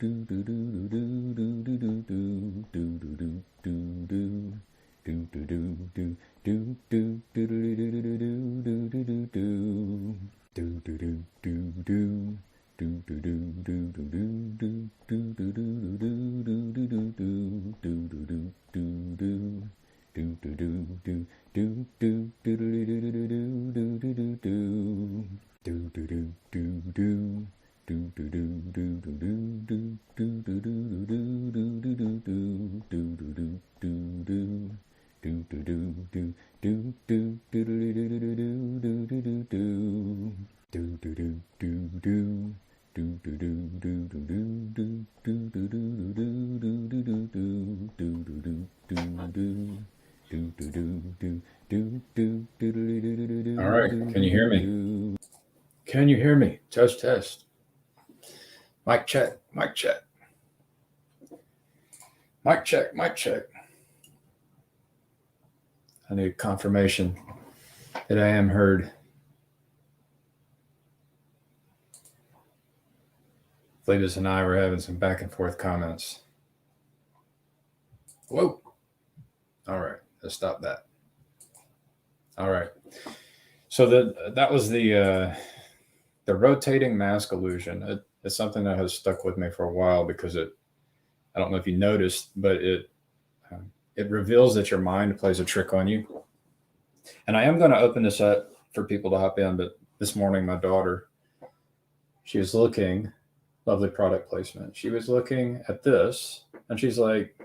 All right, can you hear me? Can you hear me? Test, test. Mic check, mic check. Mic check, mic check. I need confirmation that I am heard. Fleetus and I were having some back and forth comments. Whoa. All right, let's stop that. All right. So that was the rotating mask illusion. It's something that has stuck with me for a while because I don't know if you noticed, but it reveals that your mind plays a trick on you. And I am going to open this up for people to hop in, but this morning my daughter, she was looking, lovely product placement. She was looking at this and she's like,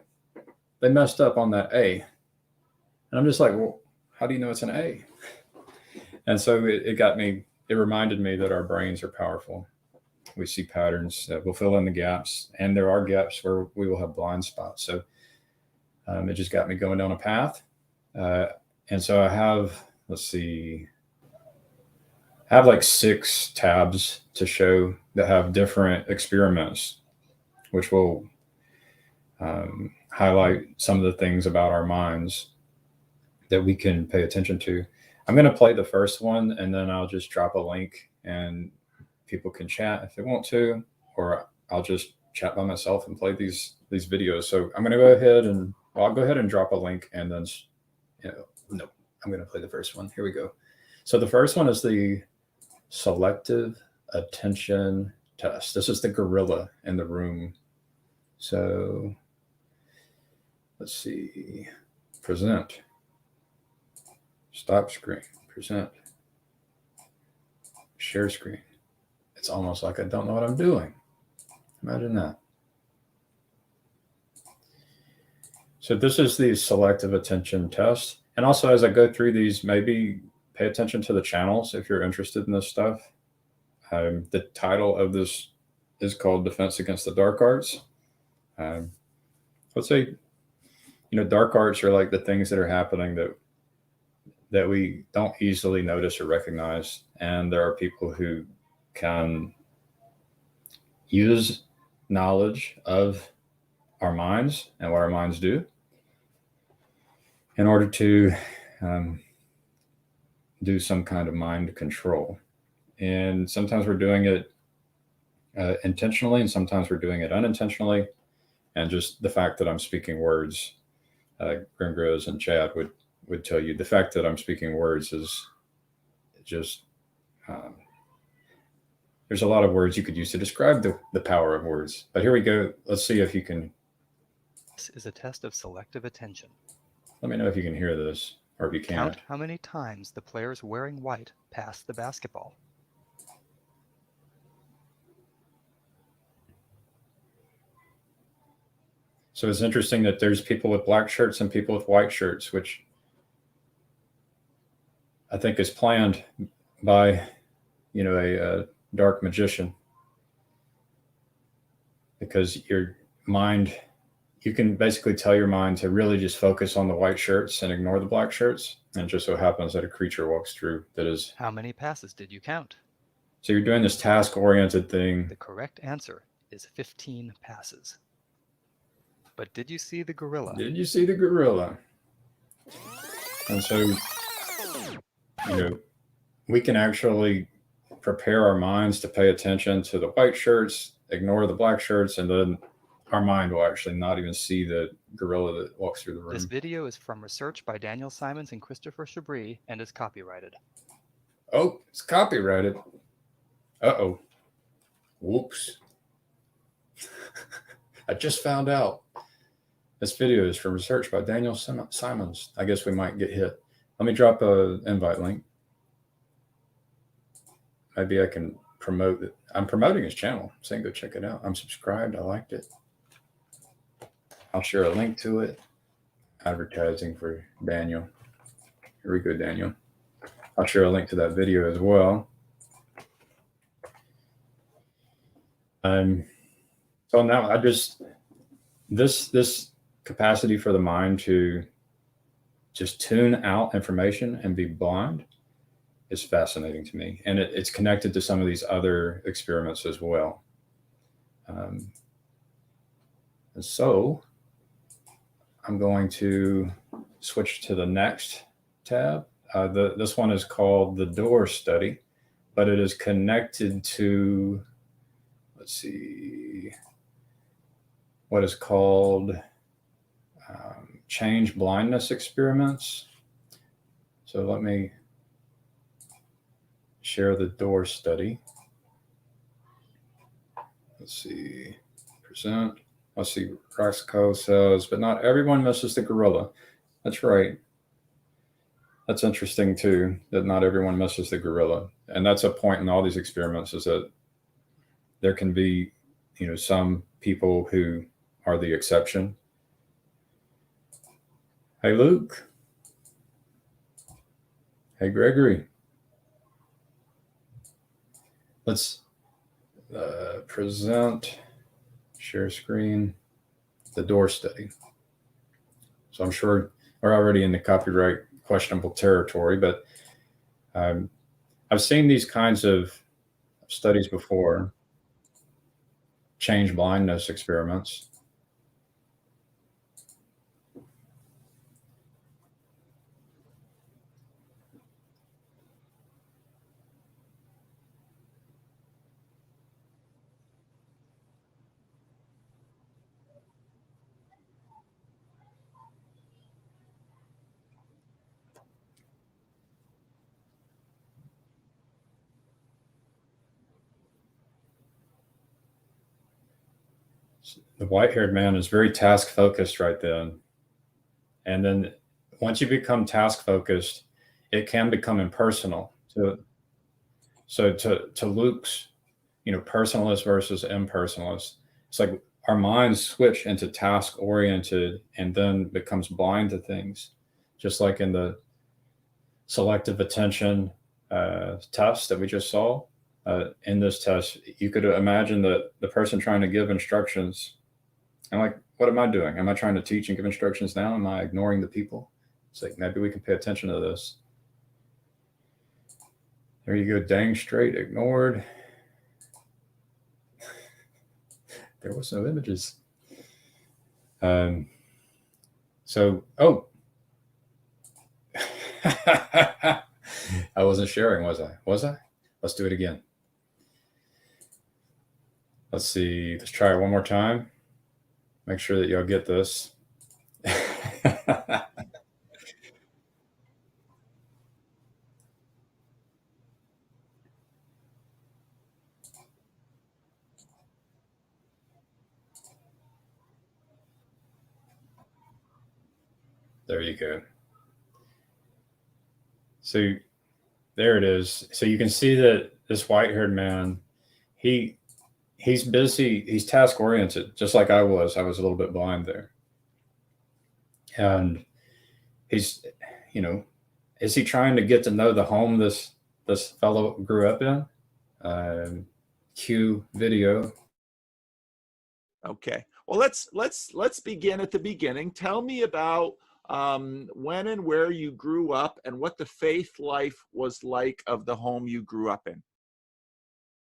they messed up on that A. And I'm just like, well, how do you know it's an A? And so it reminded me that our brains are powerful. We see patterns that will fill in the gaps, and there are gaps where we will have blind spots. So it just got me going down a path. And so I have, like 6 tabs to show that have different experiments, which will highlight some of the things about our minds that we can pay attention to. I'm going to play the first one, and then I'll just drop a link and people can chat if they want to, or I'll just chat by myself and play these videos. So I'm going to go ahead and I'll go ahead and drop a link, and then, no, I'm going to play the first one. Here we go. So the first one is the selective attention test. This is the gorilla in the room. So let's see, present, stop screen, present, share screen. It's almost like I don't know what I'm doing. Imagine that. So this is the selective attention test. And also, as I go through these, maybe pay attention to the channels if you're interested in this stuff. The title of this is called Defense Against the Dark Arts. Let's say, dark arts are like the things that are happening that we don't easily notice or recognize. And there are people who can use knowledge of our minds and what our minds do in order to do some kind of mind control. And sometimes we're doing it intentionally, and sometimes we're doing it unintentionally. And just the fact that I'm speaking words, Grimgros and Chad would tell you, the fact that I'm speaking words is just, there's a lot of words you could use to describe the power of words. But here we go. Let's see if you can. This is a test of selective attention. Let me know if you can hear this, or if you can't. Count how many times the players wearing white pass the basketball. So it's interesting that there's people with black shirts and people with white shirts, which I think is planned by, a dark magician, because your mind, you can basically tell your mind to really just focus on the white shirts and ignore the black shirts. And it just so happens that a creature walks through that is. How many passes did you count? So you're doing this task-oriented thing. The correct answer is 15 passes. But did you see the gorilla? Did you see the gorilla? And so, we can actually prepare our minds to pay attention to the white shirts ignore the black shirts, and then our mind will actually not even see the gorilla that walks through the room. This video is from research by Daniel Simons and Christopher Chabris and is copyrighted. Oh, it's copyrighted. Uh-oh. Whoops. I just found out. This video is from research by Daniel Simons. I guess we might get hit. Let me drop an invite link. Maybe I can promote it. I'm promoting his channel. I'm saying go check it out. I'm subscribed. I liked it. I'll share a link to it. Advertising for Daniel. Here we go, Daniel. I'll share a link to that video as well. So now I just this capacity for the mind to just tune out information and be blind is fascinating to me, and it's connected to some of these other experiments as well. And so I'm going to switch to the next tab. This one is called the door study, but it is connected to, let's see, what is called change blindness experiments. So let me share the door study. Let's see, present. Let's see, Roxco says, but not everyone misses the gorilla. That's right. That's interesting too, that not everyone misses the gorilla. And that's a point in all these experiments, is that there can be, some people who are the exception. Hey, Luke. Hey, Gregory. Let's present, share screen, the door study. So I'm sure we're already in the copyright questionable territory, but I've seen these kinds of studies before, change blindness experiments. The white-haired man is very task-focused right then. And then once you become task-focused, it can become impersonal. So to Luke's, personalist versus impersonalist, it's like our minds switch into task-oriented and then becomes blind to things, just like in the selective attention test that we just saw. In this test, you could imagine that the person trying to give instructions, I'm like, what am I doing? Am I trying to teach and give instructions now? Am I ignoring the people? It's like, maybe we can pay attention to this. There you go. Dang straight, ignored. There was no images. Oh. I wasn't sharing, was I? Was I? Let's do it again. Let's see. Let's try it one more time. Make sure that y'all get this. There you go. So there it is. So you can see that this white-haired man, he's busy, he's task-oriented, just like I was. I was a little bit blind there. And he's, is he trying to get to know the home this fellow grew up in? Cue video. Okay. Well, let's begin at the beginning. Tell me about when and where you grew up and what the faith life was like of the home you grew up in.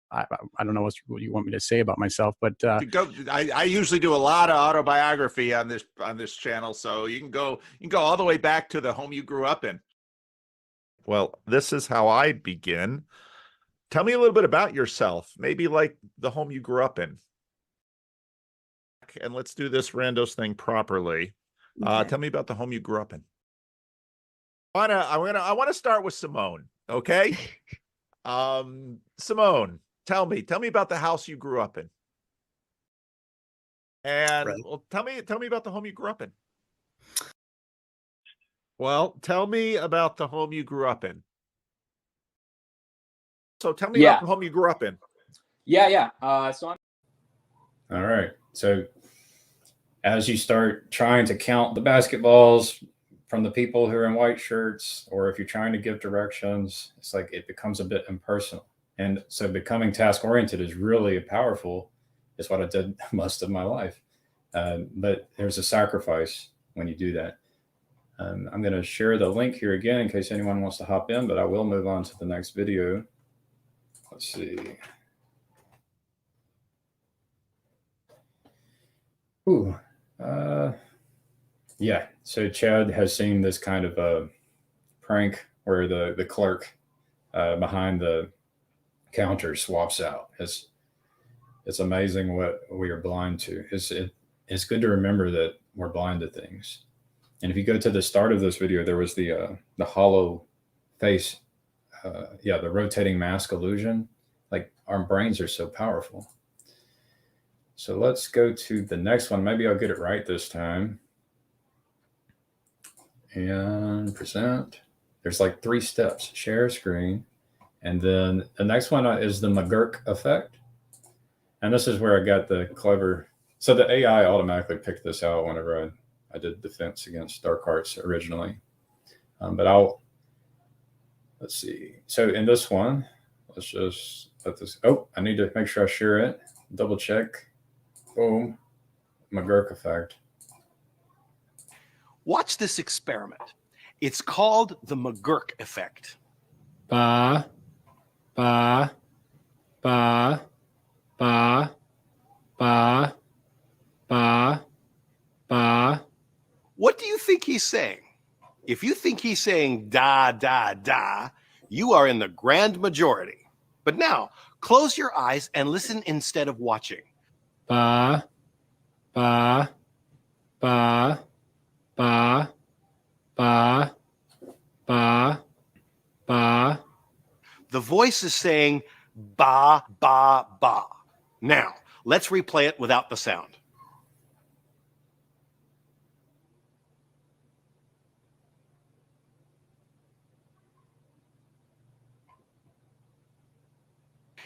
I don't know what you want me to say about myself, but I usually do a lot of autobiography on this channel, so you can go all the way back to the home you grew up in. Well, this is how I begin. Tell me a little bit about yourself, maybe like the home you grew up in. And let's do this randos thing properly. Okay. Tell me about the home you grew up in. I want to start with Simone. Okay. Simone, tell me about the house you grew up in. And Right. well, tell me about the home you grew up in. Well, tell me about the home you grew up in. So tell me about the home you grew up in. Yeah. So I'm All right. So as you start trying to count the basketballs from the people who are in white shirts, or if you're trying to give directions, it's like it becomes a bit impersonal. And so becoming task oriented is really powerful. It's what I did most of my life. But there's a sacrifice when you do that. I'm going to share the link here again in case anyone wants to hop in, but I will move on to the next video. Let's see. Ooh, yeah. So Chad has seen this kind of a prank where the clerk behind the counter swaps out. It's amazing what we are blind to. It's good to remember that we're blind to things. And if you go to the start of this video, there was the hollow face, the rotating mask illusion. Like our brains are so powerful. So let's go to the next one. Maybe I'll get it right this time. And present. There's like 3 steps: share screen. And then the next one is the McGurk effect. And this is where I got the clever. So the AI automatically picked this out whenever I did Defense Against Dark Arts originally. But let's see. So in this one, let's just let this. Oh, I need to make sure I share it. Double check. Boom. McGurk effect. Watch this experiment. It's called the McGurk effect. Ba, ba, ba, ba, ba, ba, ba. What do you think he's saying? If you think he's saying da, da, da, you are in the grand majority. But now, close your eyes and listen instead of watching. Ba, ba, ba, ba, ba, ba, ba. The voice is saying ba, ba, ba. Now, let's replay it without the sound.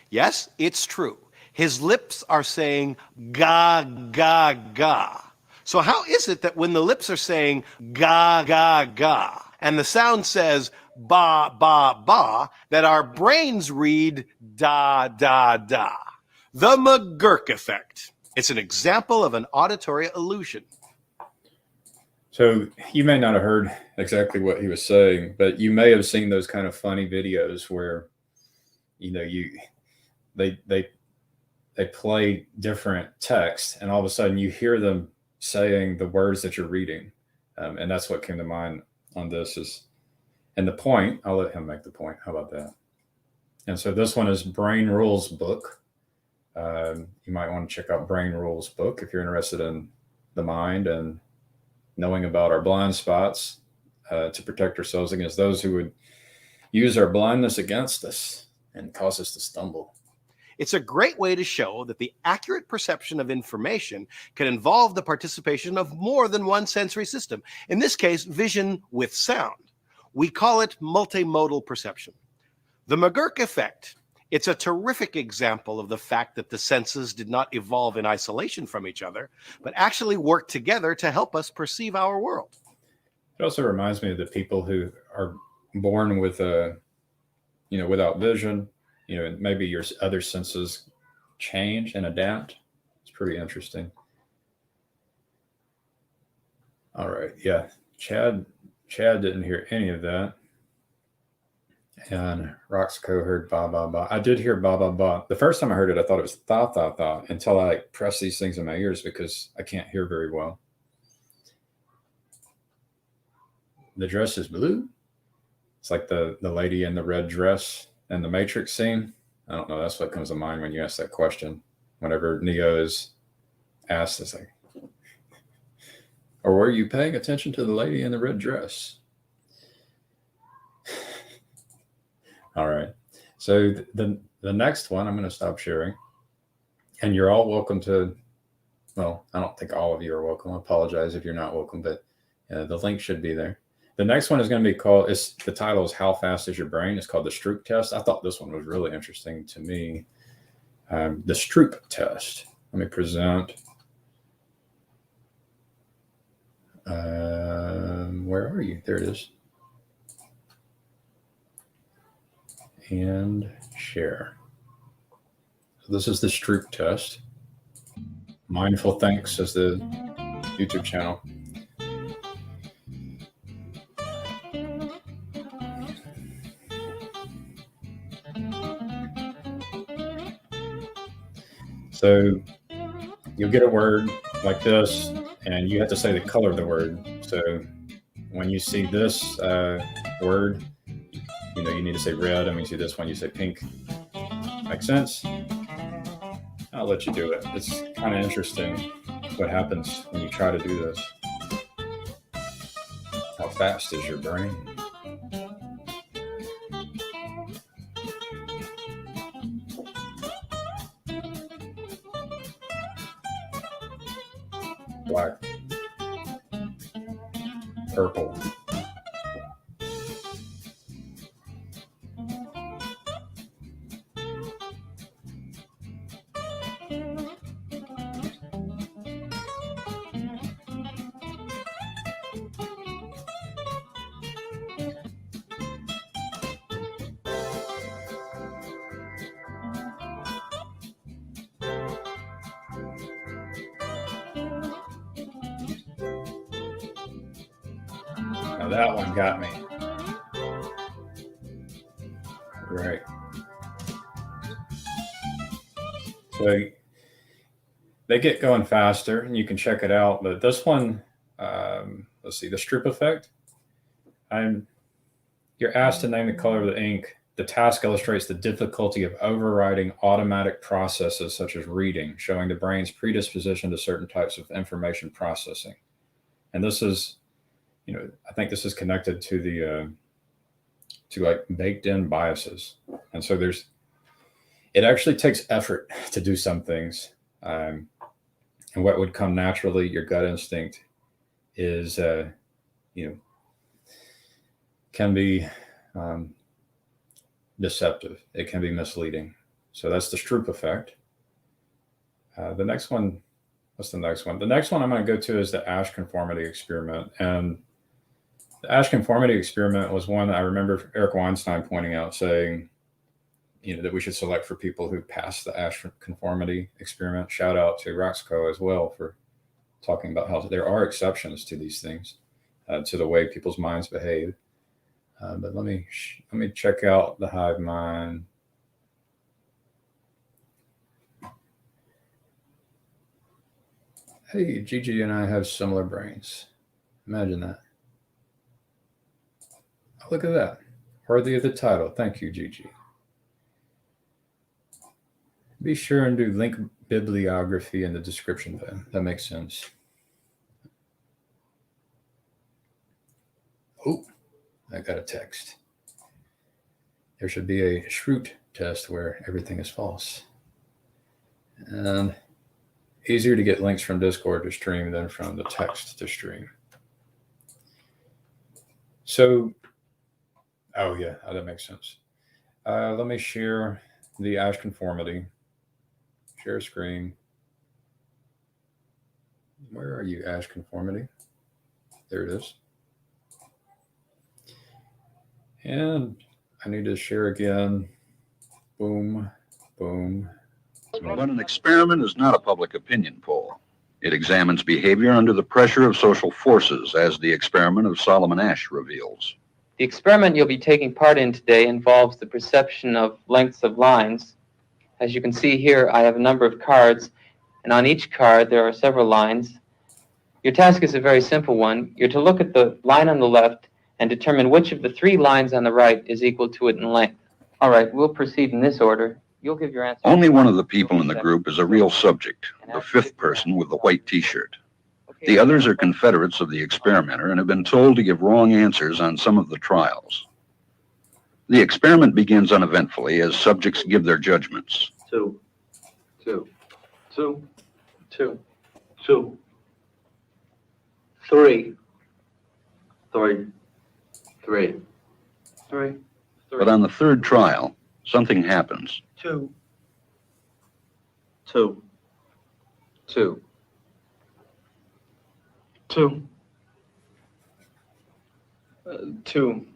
Yes, it's true. His lips are saying ga, ga, ga. So how is it that when the lips are saying ga, ga, ga, and the sound says ba, ba, ba, that our brains read da, da, da? The McGurk effect. It's an example of an auditory illusion. So you may not have heard exactly what he was saying, but you may have seen those kind of funny videos where, they play different text, and all of a sudden you hear them saying the words that you're reading, and that's what came to mind on this. And the point, I'll let him make the point. How about that? And so this one is Brain Rules book. You might want to check out Brain Rules book if you're interested in the mind and knowing about our blind spots to protect ourselves against those who would use our blindness against us and cause us to stumble. It's a great way to show that the accurate perception of information can involve the participation of more than one sensory system. In this case, vision with sound. We call it multimodal perception. The McGurk effect. It's a terrific example of the fact that the senses did not evolve in isolation from each other, but actually work together to help us perceive our world. It also reminds me of the people who are born with without vision, maybe your other senses change and adapt. It's pretty interesting. All right. Yeah. Chad didn't hear any of that. And Roxco heard ba, ba, ba. I did hear ba, ba, ba. The first time I heard it, I thought it was tha, tha, tha, until I pressed these things in my ears because I can't hear very well. The dress is blue. It's like the lady in the red dress in the Matrix scene. I don't know. That's what comes to mind when you ask that question. Whenever Neo is asked, it's like, or were you paying attention to the lady in the red dress? All right. So the next one, I'm going to stop sharing. And you're all welcome to, well, I don't think all of you are welcome. I apologize if you're not welcome, but the link should be there. The next one is going to be called, the title is How Fast is Your Brain? It's called the Stroop test. I thought this one was really interesting to me. The Stroop test. Let me present. Where are you? There it is. And share. So this is the Stroop test. Mindful Thanks is the YouTube channel. So you'll get a word like this, and you have to say the color of the word. So when you see this word, you know, you need to say red. And when you see this one, you say pink. Make sense? I'll let you do it. It's kind of interesting what happens when you try to do this. How fast is your brain? Black, purple, now that one got me. Right. So they get going faster, and you can check it out. But this one, let's see, the Stroop effect. You're asked to name the color of the ink. The task illustrates the difficulty of overriding automatic processes such as reading, showing the brain's predisposition to certain types of information processing. And this is, you know, I think this is connected to the to like baked in biases. And so it actually takes effort to do some things. And what would come naturally, your gut instinct is, you know, can be deceptive. It can be misleading. So that's the Stroop effect. The next one, what's the next one? The next one I'm going to go to is the Asch conformity experiment. And the Asch conformity experiment was one I remember Eric Weinstein pointing out, saying, you know, that we should select for people who passed the Asch conformity experiment. Shout out to Roxco as well for talking about how there are exceptions to these things, to the way people's minds behave. But let me check out the hive mind. Hey, Gigi and I have similar brains. Imagine that. Oh, look at that. Worthy of the title. Thank you, Gigi. Be sure and do link bibliography in the description then. That makes sense. Oh, I got a text. There should be a Stroop test where everything is false. And easier to get links from Discord to stream than from the text to stream. So, oh yeah, that makes sense. Let me share the Asch conformity. Share screen. Where are you, Asch conformity? There it is. And I need to share again. Boom, boom. But an experiment is not a public opinion poll. It examines behavior under the pressure of social forces, as the experiment of Solomon Asch reveals. The experiment you'll be taking part in today involves the perception of lengths of lines. As you can see here, I have a number of cards, and on each card there are several lines. Your task is a very simple one. You're to look at the line on the left and determine which of the three lines on the right is equal to it in length. All right, we'll proceed in this order. You'll give your answer. Only one of the people in the group is a real subject, the fifth person with the white t-shirt. The others are confederates of the experimenter and have been told to give wrong answers on some of the trials. The experiment begins uneventfully as subjects give their judgments. 2, 2, 2, 2, 2, 3, 3, 3, 3. But on the third trial, something happens. 2, 2, 2, 2, 2.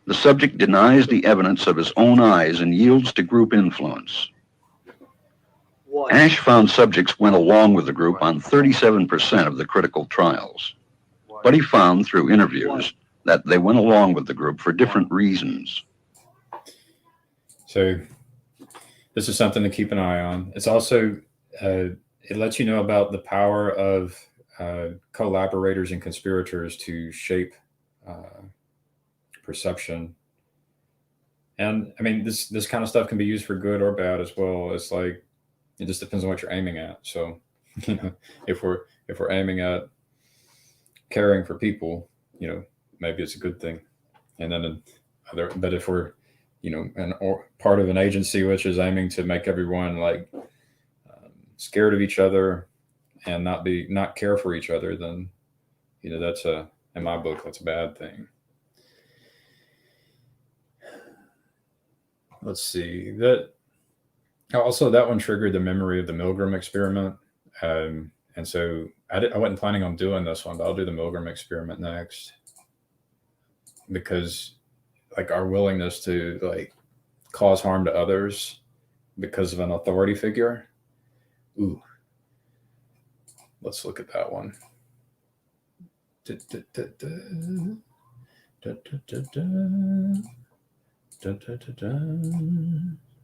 The subject denies the evidence of his own eyes and yields to group influence. 1. Ash found subjects went along with the group on 37% of the critical trials. But he found through interviews that they went along with the group for different reasons. So this is something to keep an eye on. It's also, it lets you know about the power of collaborators and conspirators to shape perception. And I mean, this kind of stuff can be used for good or bad as well. It's like, it just depends on what you're aiming at. So, you know, if we're aiming at caring for people, you know, maybe it's a good thing. And then but if we're, you know, part of an agency which is aiming to make everyone like scared of each other and not care for each other, then, you know, that's in my book, that's a bad thing. Let's see, that one triggered the memory of the Milgram experiment. And so I wasn't planning on doing this one, but I'll do the Milgram experiment next, because like our willingness to like cause harm to others because of an authority figure. Ooh, let's look at that one.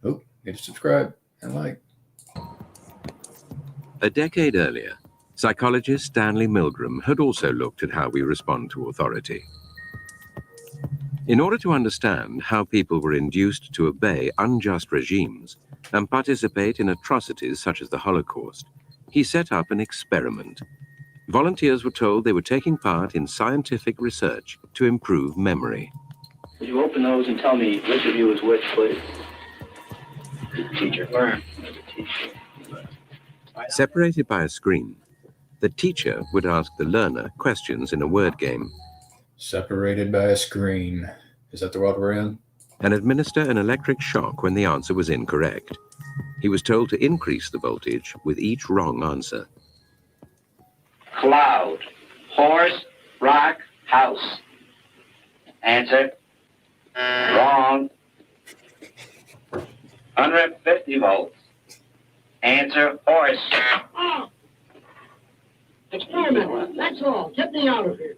Oh, need to subscribe and like. A decade earlier, psychologist Stanley Milgram had also looked at how we respond to authority. In order to understand how people were induced to obey unjust regimes and participate in atrocities such as the Holocaust, he set up an experiment. Volunteers were told they were taking part in scientific research to improve memory. Would you open those and tell me which of you is which, please? Teacher. Learn. Teacher. Separated by a screen, the teacher would ask the learner questions in a word game. Separated by a screen. Is that the world we're in? And administer an electric shock when the answer was incorrect. He was told to increase the voltage with each wrong answer. Cloud. Horse. Rock. House. Answer. Wrong. 150 volts. Answer. Horse. Experiment. That's all. Get me out of here.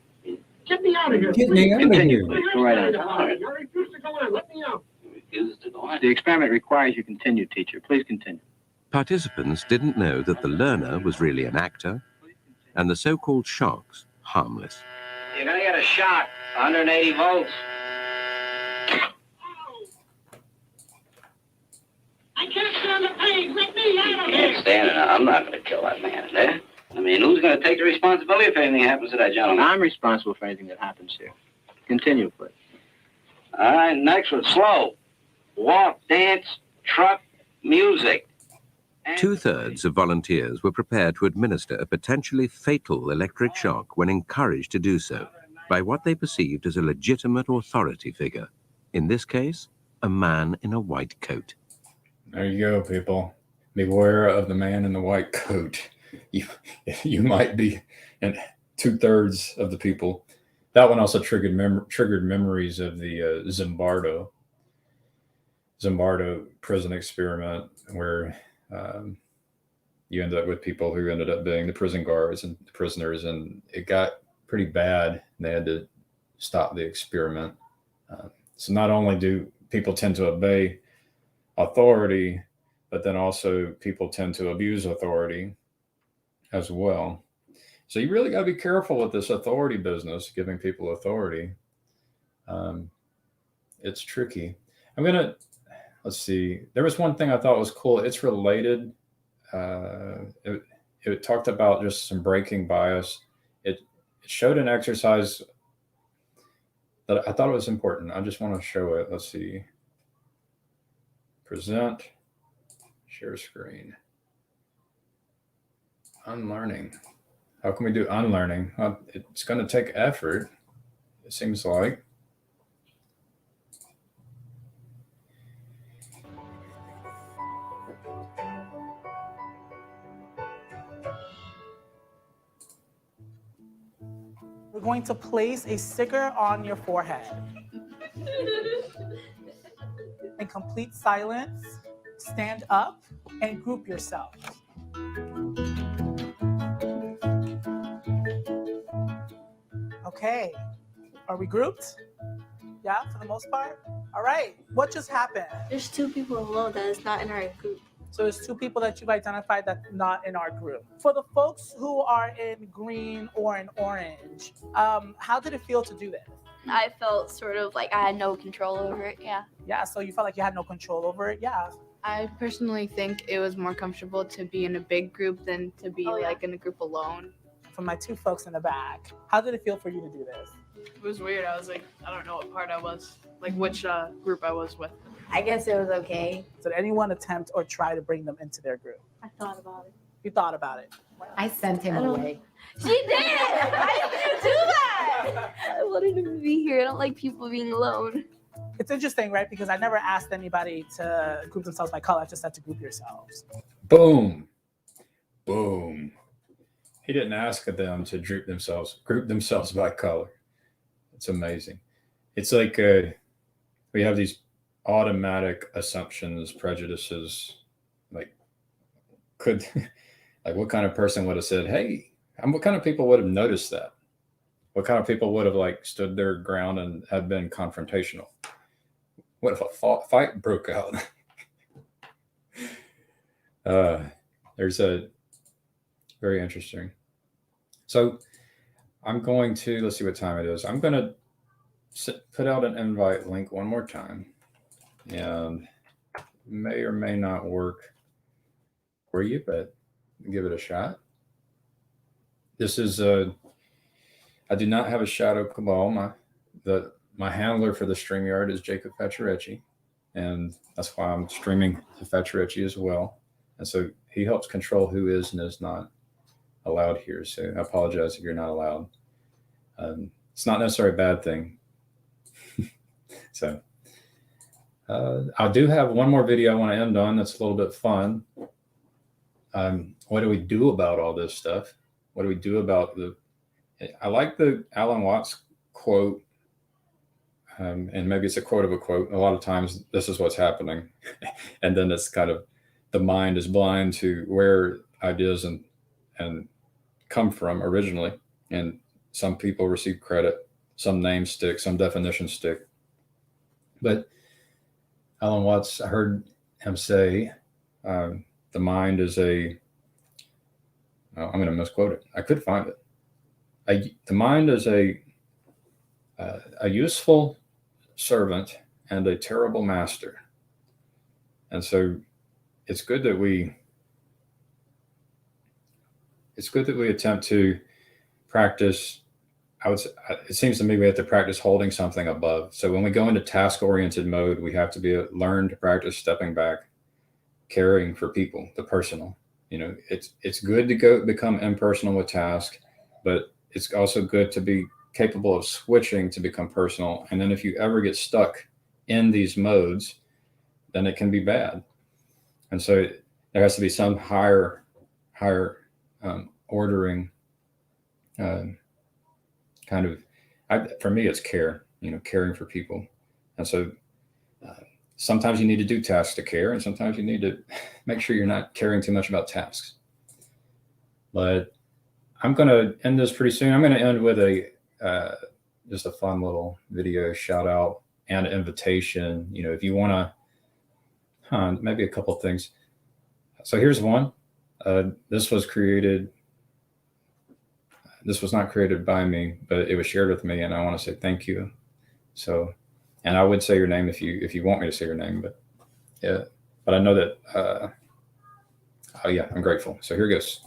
Get me out of here. Get me out of here. Go right on. I refuse to go on. Let me out. The experiment requires you continue, teacher. Please continue. Participants didn't know that the learner was really an actor and the so-called shocks harmless. You're going to get a shock. 180 volts. I can't stand the pain. Let me out of here. Can't stand it. I'm not going to kill that man there. I mean, who's going to take the responsibility if anything happens to that gentleman? I'm responsible for anything that happens here. Continue, please. All right, next one. Slow. Walk, dance, truck, music. Two-thirds of volunteers were prepared to administer a potentially fatal electric shock when encouraged to do so by what they perceived as a legitimate authority figure. In this case, a man in a white coat. There you go, people. Beware of the man in the white coat. You might be in 2/3 of the people. That one also triggered memories of the Zimbardo prison experiment, where you end up with people who ended up being the prison guards and the prisoners, and it got pretty bad. They had to stop the experiment. So not only do people tend to obey authority, but then also people tend to abuse authority as well. So you really got to be careful with this authority business, giving people authority. It's tricky. let's see. There was one thing I thought was cool. It's related. It talked about just some breaking bias. It showed an exercise that I thought was important. I just want to show it. Let's see. Present, share screen. Unlearning. How can we do unlearning? Well, it's going to take effort, it seems like. We're going to place a sticker on your forehead. In complete silence, stand up and group yourselves. Okay, are we grouped? Yeah, for the most part? All right, what just happened? There's 2 people alone that is not in our group. So there's 2 people that you've identified that's not in our group. For the folks who are in green or in orange, how did it feel to do this? I felt sort of like I had no control over it, yeah. Yeah, so you felt like you had no control over it, yeah. I personally think it was more comfortable to be in a big group than to be like in a group alone. For my 2 folks in the back, how did it feel for you to do this? It was weird. I was like, I don't know what part I was, like which group I was with. I guess it was okay. Did anyone attempt or try to bring them into their group? I thought about it. You thought about it. I sent him away. She did! Why did you do that? I wanted him to be here. I don't like people being alone. It's interesting, right? Because I never asked anybody to group themselves by color. I just said to group yourselves. Boom. Boom. He didn't ask them to group themselves by color. It's amazing. It's like we have these automatic assumptions, prejudices. Like, what kind of person would have said, hey, what kind of people would have noticed that? What kind of people would have like stood their ground and have been confrontational? What if a fight broke out? There's a very interesting. So I'm going to, let's see what time it is. I'm going to put out an invite link one more time, and may or may not work for you, but give it a shot. This is I do not have a shadow cabal. My handler for the StreamYard is Jacob Faccirecci, and that's why I'm streaming to Faccirecci as well. And so he helps control who is and is not allowed here. So I apologize if you're not allowed. It's not necessarily a bad thing. So I do have one more video I want to end on that's a little bit fun. What do we do about all this stuff? What do we do about I like the Alan Watts quote, and maybe it's a quote of a quote. A lot of times this is what's happening. And then it's kind of, the mind is blind to where ideas and come from originally. And some people receive credit, some names stick, some definitions stick. But Alan Watts, I heard him say, the mind is I'm going to misquote it. I could find it. The mind is a useful servant and a terrible master. And so it's good that we attempt to practice. It seems to me we have to practice holding something above. So when we go into task-oriented mode, we have to learn to practice stepping back, caring for people, the personal. You know, it's good to become impersonal with task, but it's also good to be capable of switching to become personal. And then if you ever get stuck in these modes, then it can be bad. And so there has to be some higher ordering kind of, for me, it's care, caring for people. And so sometimes you need to do tasks to care, and sometimes you need to make sure you're not caring too much about tasks. But I'm going to end this pretty soon. I'm going to end with just a fun little video shout out and invitation. If you want to, maybe a couple of things. So here's one. This was not created by me, but it was shared with me, and I want to say thank you. So, and I would say your name if you want me to say your name, but Yeah, but I know that. Oh yeah, I'm grateful. So here goes.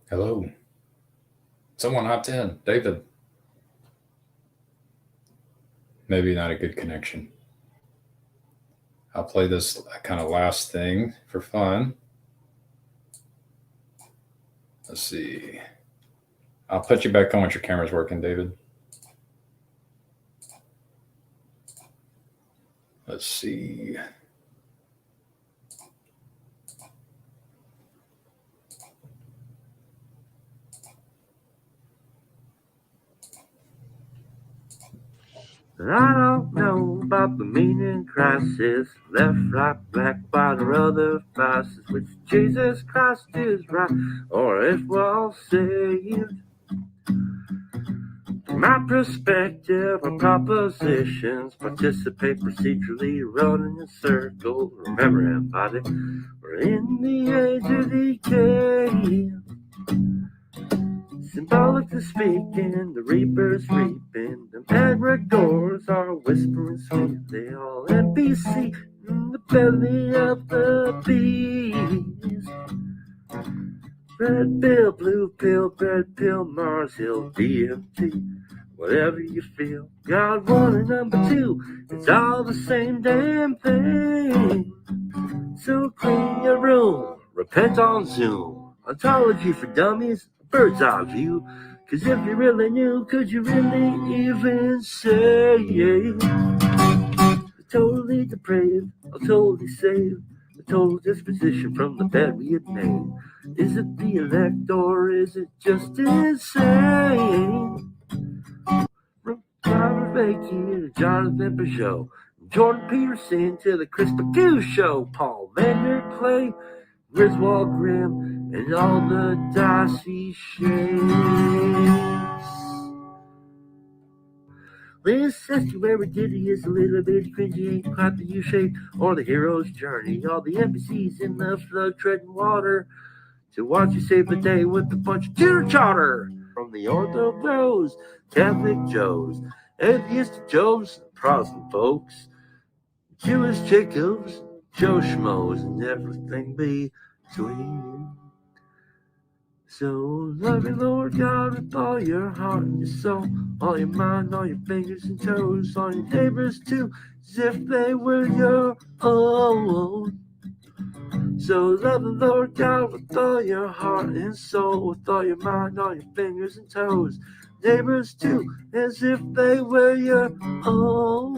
Hello. Someone hopped in. David. Maybe not a good connection. I'll play this kind of last thing for fun. Let's see. I'll put you back on once your camera's working, David. Let's see. I don't know about the meaning crisis, left, right, black, white, or other vices, which Jesus Christ is right, or if we're all saved. From my perspective, our propositions participate procedurally, running in circles. Remember, everybody, we're in the age of decay. Symbolically speaking, the reaper's reaping. The madrigals are whispering sweet. They all NPC in the belly of the beast. Red pill, blue pill, red pill, Mars Hill, DMT. Whatever you feel, God 1 and number 2, it's all the same damn thing. So clean your room, repent on Zoom. Ontology for dummies, bird's eye view. Cause if you really knew, could you really even say? Totally depraved, or totally saved. A total disposition from the bed we had made. Is it the elect or is it just insane? Robert Bakey to Jonathan Peugeot, Jordan Peterson to the Chris Pagoo Show, Paul Vander Clay, Griswold Grimm, and all the Darcy shapes. This estuary ditty is a little bit cringy, ain't quite the U-shape or the hero's journey. All the NPCs in the flood treading water to watch you save the day with a bunch of chitter chatter. From the Ortho Bros, Catholic Joes, Atheist Joes, Protestant folks, Jewish Jacobs, Joe Schmoes, and everything between. So love your Lord God with all your heart and your soul, all your mind, all your fingers and toes, all your neighbors too, as if they were your own. So love the Lord God with all your heart and soul, with all your mind, all your fingers and toes, neighbors too, as if they were your own.